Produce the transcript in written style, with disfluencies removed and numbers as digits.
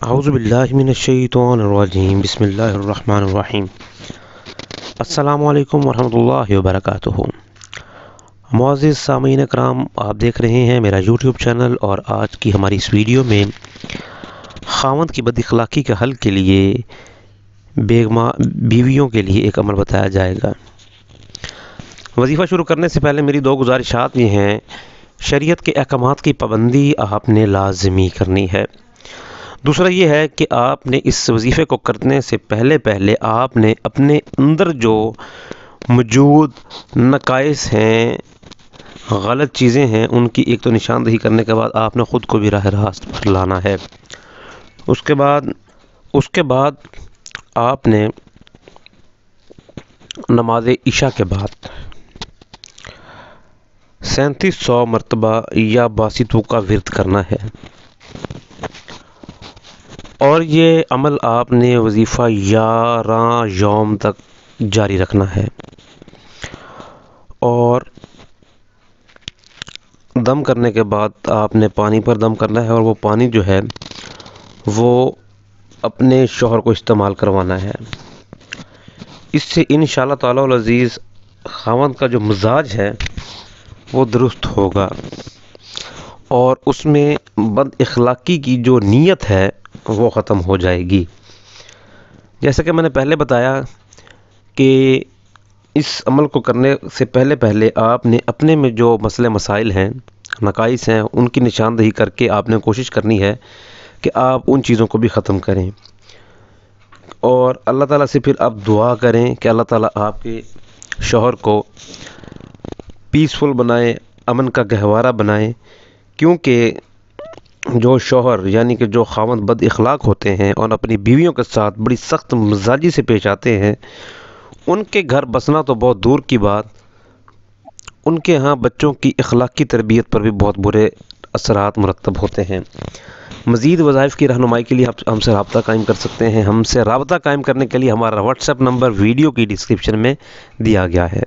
اعوذ باللہ من الشیطان الرجیم بسم اللہ الرحمن الرحیم۔ السلام علیکم ورحمۃ اللہ وبرکاتہ۔ معزز سامعین کرام، آپ دیکھ رہے ہیں میرا یوٹیوب چینل، اور آج کی ہماری اس ویڈیو میں خاوند کی بد اخلاقی کے حل کے لیے بیویوں کے لیے ایک عمل بتایا جائے گا۔ وظیفہ شروع کرنے سے پہلے میری 2 گزارشات بھی ہیں۔ شریعت کے احکامات کی پابندی آپ نے لازمی کرنی ہے۔ دوسرا یہ ہے کہ آپ نے اس وظیفے کو کرنے سے پہلے آپ نے اپنے اندر جو موجود نقائص ہیں، غلط چیزیں ہیں، ان کی ایک تو نشاندہی کرنے کے بعد آپ نے خود کو بھی راہ راست پر لانا ہے۔ اس کے بعد آپ نے نماز عشاء کے بعد 3700 مرتبہ یا باسطوں کا ورد کرنا ہے، اور یہ عمل آپ نے وظیفہ 11 یوم تک جاری رکھنا ہے۔ اور دم کرنے کے بعد آپ نے پانی پر دم کرنا ہے، اور وہ پانی جو ہے وہ اپنے شوہر کو استعمال کروانا ہے۔ اس سے انشاءاللہ تعالی العزیز خاوند کا جو مزاج ہے وہ درست ہوگا، اور اس میں بد اخلاقی کی جو نیت ہے وہ ختم ہو جائے گی۔ جیسا کہ میں نے پہلے بتایا کہ اس عمل کو کرنے سے پہلے آپ نے اپنے میں جو مسئلے مسائل ہیں، نقائص ہیں، ان کی نشاندہی کر کے آپ نے کوشش کرنی ہے کہ آپ ان چیزوں کو بھی ختم کریں، اور اللہ تعالیٰ سے پھر آپ دعا کریں کہ اللہ تعالیٰ آپ کے شوہر کو پیسفل بنائے، امن کا گہوارہ بنائے، کیونکہ جو شوہر یعنی کہ جو خاوند بد اخلاق ہوتے ہیں اور اپنی بیویوں کے ساتھ بڑی سخت مزاجی سے پیش آتے ہیں، ان کے گھر بسنا تو بہت دور کی بات، ان کے ہاں بچوں کی اخلاقی تربیت پر بھی بہت برے اثرات مرتب ہوتے ہیں۔ مزید وظائف کی رہنمائی کے لیے ہم سے رابطہ قائم کر سکتے ہیں۔ ہم سے رابطہ قائم کرنے کے لیے ہمارا واٹس ایپ نمبر ویڈیو کی ڈسکرپشن میں دیا گیا ہے۔